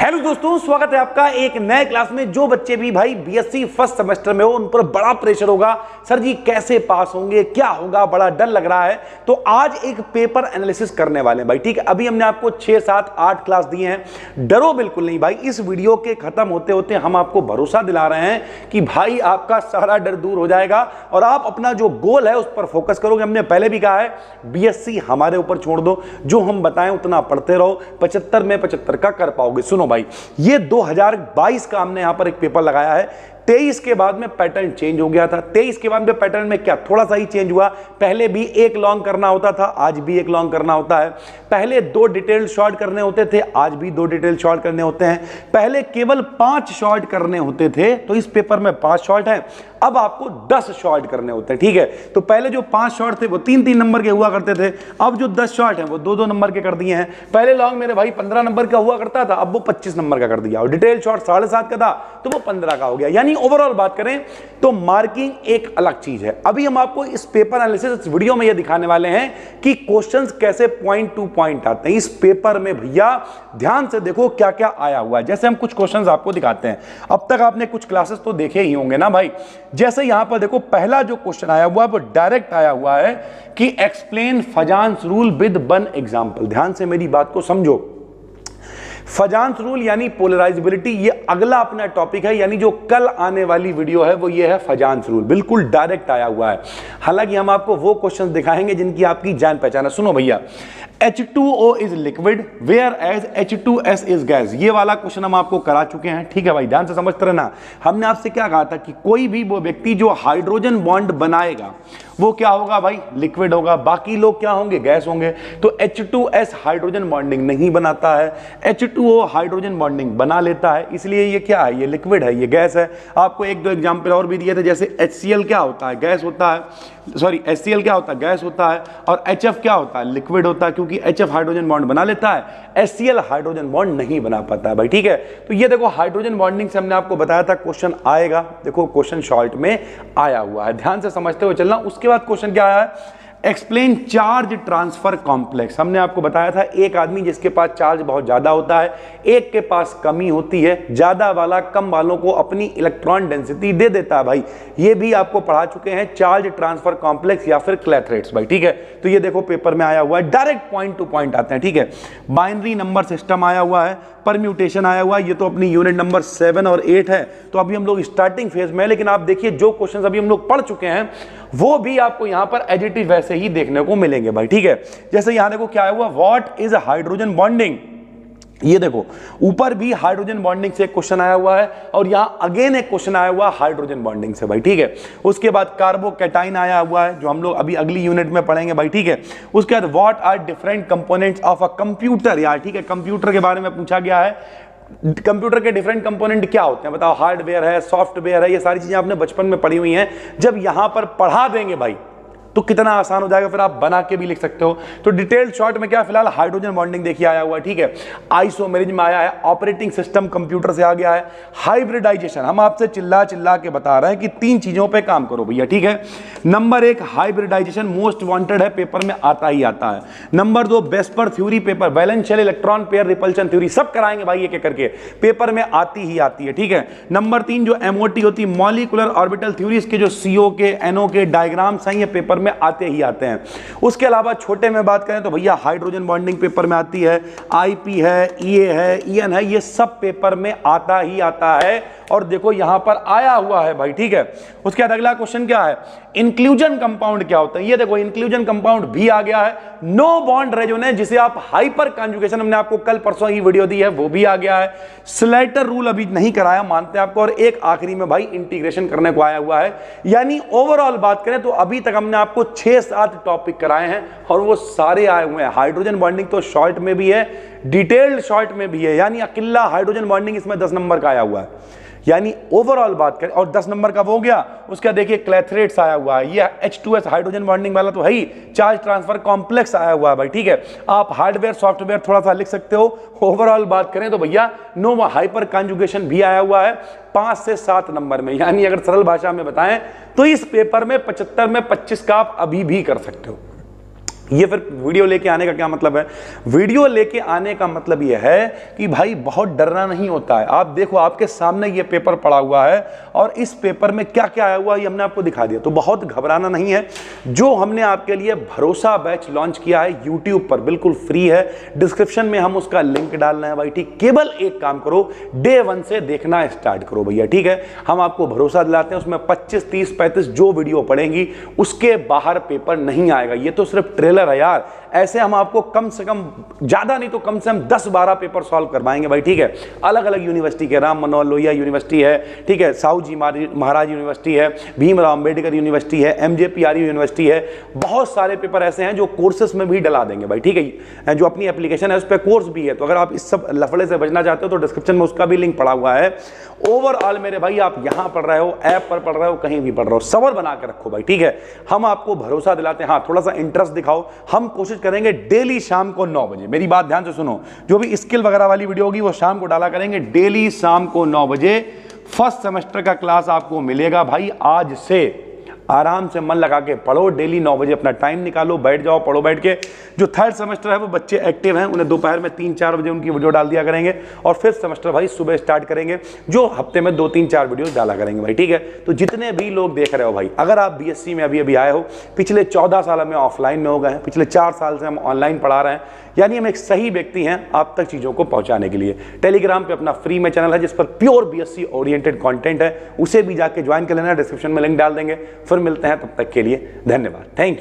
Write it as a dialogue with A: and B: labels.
A: Hello दोस्तों, स्वागत है आपका एक नए क्लास में। जो बच्चे भी भाई बीएससी फर्स्ट सेमेस्टर में हो, उन पर बड़ा प्रेशर होगा, सर जी कैसे पास होंगे, क्या होगा, बड़ा डर लग रहा है। तो आज एक पेपर एनालिसिस करने वाले हैं भाई, ठीक है। अभी हमने आपको 6, 7, 8 क्लास दिए हैं। डरो बिल्कुल नहीं भाई, इस वीडियो के खत्म होते होते हम आपको भरोसा दिला रहे हैं कि भाई आपका सारा डर दूर हो जाएगा और आप अपना जो गोल है उस पर फोकस करोगे। हमने पहले भी कहा है, बीएससी हमारे ऊपर छोड़ दो, जो हम बताएं उतना पढ़ते रहो, 75 में 75 का कर पाओगे। सुनो भाई, ये 2022 का हमने यहां पर एक पेपर लगाया है। 23 के बाद में पैटर्न चेंज हो गया था। 23 के बाद में पैटर्न में क्या थोड़ा सा ही चेंज हुआ। पहले भी एक लॉन्ग करना होता था, आज भी एक लॉन्ग करना होता है। पहले 2 डिटेल शॉर्ट करने होते थे, आज भी 2 डिटेल शॉर्ट करने होते हैं। पहले केवल 5 शॉर्ट करने होते थे, तो इस पेपर में 5 शॉर्ट हैं। अब आपको 10 शॉर्ट करने होते हैं, ठीक है। तो पहले जो 5 शॉर्ट थे वो 3-3 नंबर के हुआ करते थे, अब जो 10 शॉर्ट हैं वो 2-2 नंबर के कर दिए हैं। पहले लॉन्ग मेरे भाई 15 नंबर का हुआ करता था, अब वो 25 नंबर का कर दिया। और डिटेल शॉर्ट 7.5 का था तो वो 15 का हो गया। यानी ओवरऑल बात करें तो मार्किंग एक अलग चीज है। अभी हम आपको इस पेपर एनालिसिस इस वीडियो में ये दिखाने वाले हैं कि क्वेश्चंस कैसे पॉइंट टू पॉइंट आते हैं इस पेपर में। भैया ध्यान से देखो क्या क्या आया हुआ है। जैसे हम कुछ क्वेश्चंस आपको दिखाते हैं, अब तक आपने कुछ क्लासेस तो देखे ही होंगे ना भाई। जैसे यहां पर देखो, पहला जो क्वेश्चन आया हुआ है वो डायरेक्ट आया हुआ है कि explain फजान्स rule with one example. ध्यान से मेरी बात को समझो। फजान्स रूल यानी पोलराइजेबिलिटी, ये अगला अपना टॉपिक है, यानी जो कल आने वाली वीडियो है वो ये है फजान्स रूल। बिल्कुल डायरेक्ट आया हुआ है। हालांकि हम आपको वो क्वेश्चंस दिखाएंगे जिनकी आपकी जान पहचान है। सुनो भैया, H2O is liquid whereas H2S is gas. ये वाला क्वेश्चन हम आपको करा चुके हैं, ठीक है भाई, ध्यान से समझते रहना। हमने आपसे क्या कहा था कि कोई भी वो व्यक्ति जो हाइड्रोजन बॉन्ड बनाएगा वो क्या होगा भाई, लिक्विड होगा, बाकी लोग क्या होंगे, गैस होंगे। तो H2S हाइड्रोजन बॉन्डिंग नहीं बनाता है, H2O हाइड्रोजन बॉन्डिंग बना लेता है, इसलिए ये क्या है, ये लिक्विड है, ये गैस है। आपको 1-2 एग्जाम्पल और भी दिए थे, जैसे HCl क्या होता है, गैस होता है, सॉरी HCl क्या होता है, गैस होता है, और HF क्या होता है, लिक्विड होता है, क्योंकि HF हाइड्रोजन बॉन्ड बना लेता है, HCl हाइड्रोजन बॉन्ड नहीं बना पाता है भाई, ठीक है। तो ये देखो, हाइड्रोजन बॉन्डिंग से हमने आपको बताया था क्वेश्चन आएगा। देखो क्वेश्चन शॉर्ट में आया हुआ है, ध्यान से समझते हुए चलना। उसके बाद क्वेश्चन क्या आया है, एक्सप्लेन चार्ज ट्रांसफर कॉम्प्लेक्स। हमने आपको बताया था एक आदमी जिसके पास चार्ज बहुत ज्यादा होता है, एक के पास कमी होती है, ज्यादा वाला कम वालों को अपनी इलेक्ट्रॉन डेंसिटी दे देता है भाई। ये भी आपको पढ़ा चुके हैं, चार्ज ट्रांसफर कॉम्प्लेक्स या फिर क्लैथरेट्स भाई, ठीक है। तो ये देखो पेपर में आया हुआ है, डायरेक्ट पॉइंट टू पॉइंट आते हैं, ठीक है। बाइनरी नंबर सिस्टम आया हुआ है, परम्यूटेशन आया हुआ है, ये तो अपनी यूनिट नंबर 7 और 8 है। तो अभी हम लोग स्टार्टिंग फेज में है, लेकिन आप देखिए जो क्वेश्चंस अभी हम लोग पढ़ चुके हैं वो भी आपको यहां पर एज इट इज वैसे ही देखने को मिलेंगे भाई, ठीक है। जैसे यहां देखो क्या आया हुआ, व्हाट इज हाइड्रोजन बॉन्डिंग। ये देखो ऊपर भी हाइड्रोजन बॉन्डिंग से एक क्वेश्चन आया हुआ है, और यहां अगेन एक क्वेश्चन आया हुआ हाइड्रोजन बॉन्डिंग से भाई, ठीक है। उसके बाद कार्बोकैटाइन आया हुआ है, जो हम लोग अभी अगली यूनिट में पढ़ेंगे भाई, ठीक है। उसके बाद what are different components of a computer, यार ठीक है, कंप्यूटर के बारे में पूछा गया है। कंप्यूटर के डिफरेंट कंपोनेंट क्या होते हैं बताओ, हार्डवेयर है, सॉफ्टवेयर है, ये सारी चीजें आपने बचपन में पढ़ी हुई हैं। जब यहां पर पढ़ा देंगे भाई तो कितना आसान हो जाएगा, फिर आप बना के भी लिख सकते हो। तो डिटेल शॉर्ट में क्या, फिलहाल हाइड्रोजन बॉन्डिंग देखिए आया हुआ है, ठीक है। आइसोमेरिज्म आया है, ऑपरेटिंग सिस्टम कंप्यूटर से आ गया है। हाइब्रिडाइजेशन, हम आपसे चिल्ला चिल्ला के बता रहे हैं कि 3 चीजों पे काम करो भैया, ठीक है। नंबर 1 हाइब्रिडाइजेशन मोस्ट वांटेड है, पेपर में आता ही आता है। Number 2 VSEPR theory, paper valence shell electron pair repulsion theory, सब कराएंगे भाई एक एक करके, पेपर में आती ही आती है, ठीक है। नंबर 3 जो MOT होती है, मॉलिक्यूलर ऑर्बिटल थ्योरी, इसके जो CO के NO के डायग्राम्स हैं ये पेपर में आते ही आते हैं। उसके अलावा छोटे में बात करें तो भैया हाइड्रोजन बॉन्डिंग पेपर में आती है, IP है, EA है, EN है, ये सब पेपर में आता ही आता है। और देखो यहां पर आया हुआ है भाई, ठीक है। उसके बाद अगला क्वेश्चन क्या है, इंक्लूजन कंपाउंड क्या होता है। ये देखो इंक्लूजन कंपाउंड भी आ गया है। नो बॉन्ड रेजोनेंस, जिसे आप हाइपर कंजुगेशन, हमने आपको कल परसों ही वीडियो दी है, वो भी आ गया है। स्लेटर रूल अभी नहीं कराया, मानते हैं आपको। और एक आखिरी में भाई इंटीग्रेशन करने को आया हुआ है। यानी ओवरऑल बात करें तो अभी तक हमने आपको 6-7 टॉपिक कराए हैं और वो सारे आए हुए हैं। हाइड्रोजन बॉन्डिंग तो शॉर्ट में भी है, डिटेल्ड शॉर्ट में भी है, यानी अकेला हाइड्रोजन बॉन्डिंग इसमें 10 नंबर का आया हुआ है। यानी ओवरऑल बात करें, और 10 नंबर का वो हो गया। उसका देखिए क्लैथरेट्स आया हुआ है, ये H2S हाइड्रोजन बॉन्डिंग वाला तो है ही। चार्ज ट्रांसफर कॉम्प्लेक्स आया हुआ है भाई, ठीक है। आप हार्डवेयर सॉफ्टवेयर थोड़ा सा लिख सकते हो। ओवरऑल बात करें तो भैया नो हाइपर कंजुगेशन भी आया हुआ है 5 से 7 नंबर में। यानी अगर सरल भाषा में बताएं तो इस पेपर में 75 में 25 का आप अभी भी कर सकते हो। ये फिर वीडियो लेके आने का क्या मतलब है? वीडियो लेके आने का मतलब ये है कि भाई बहुत डरना नहीं होता है। आप देखो आपके सामने ये पेपर पड़ा हुआ है और इस पेपर में क्या क्या आया हुआ है ये हमने आपको दिखा दिया, तो बहुत घबराना नहीं है। जो हमने आपके लिए भरोसा बैच लॉन्च किया है यूट्यूब पर, बिल्कुल फ्री है, डिस्क्रिप्शन में हम उसका लिंक डालना है भाई, ठीक। केवल एक काम करो, डे 1 से देखना स्टार्ट करो भैया, ठीक है। हम आपको भरोसा दिलाते हैं, उसमें 25, 30, 35 जो वीडियो पड़ेंगी उसके बाहर पेपर नहीं आएगा। ये तो सिर्फ ट्रेलर है यार, ऐसे हम आपको कम से कम, ज्यादा नहीं तो कम से कम 10-12 पेपर सॉल्व करवाएंगे भाई, ठीक है। अलग अलग यूनिवर्सिटी के, राम मनोहर लोहिया यूनिवर्सिटी है, ठीक है, साहू जी महाराज यूनिवर्सिटी है, भीमराव अंबेडकर यूनिवर्सिटी है, MJPRU यूनिवर्सिटी है। बहुत सारे पेपर ऐसे हैं जो कोर्सेस में भी डला देंगे भाई, ठीक है। जो अपनी एप्लीकेशन है उस पर कोर्स भी है, तो अगर आप इस सब लफड़े से बचना चाहते हो तो डिस्क्रिप्शन में उसका भी लिंक पड़ा हुआ है। ओवरऑल मेरे भाई आप यहां पढ़ रहे हो, ऐप पर पढ़ रहे हो, कहीं भी पढ़ रहे हो, सबर बना के रखो भाई, ठीक है। हम आपको भरोसा दिलाते हैं, हाँ थोड़ा सा इंटरेस्ट दिखाओ। हम कोशिश करेंगे डेली शाम को 9 बजे, मेरी बात ध्यान से सुनो, जो भी स्किल वगैरह वाली वीडियो होगी वो शाम को डाला करेंगे, डेली शाम को 9 बजे फर्स्ट सेमेस्टर का क्लास आपको मिलेगा भाई। आज से आराम से मन लगा के पढ़ो, डेली 9 बजे अपना टाइम निकालो, बैठ जाओ, पढ़ो बैठ के। जो थर्ड सेमेस्टर है वो बच्चे एक्टिव हैं, उन्हें दोपहर में 3-4 बजे उनकी वीडियो डाल दिया करेंगे, और फिफ्थ सेमेस्टर भाई सुबह स्टार्ट करेंगे, जो हफ्ते में 2-3-4 वीडियो डाला करेंगे भाई, ठीक है। तो जितने भी लोग देख रहे हो भाई, अगर आप BSc में अभी आए हो, पिछले 14 साल में ऑफलाइन में हो गए हैं, पिछले 4 साल से हम ऑनलाइन पढ़ा रहे हैं, यानी हम एक सही व्यक्ति हैं आप तक चीज़ों को पहुंचाने के लिए। टेलीग्राम पे अपना फ्री में चैनल है जिस पर प्योर BSc ओरिएंटेड कंटेंट है, उसे भी जाके ज्वाइन कर लेना, डिस्क्रिप्शन में लिंक डाल देंगे। फिर मिलते हैं, तब तक के लिए धन्यवाद, थैंक यू।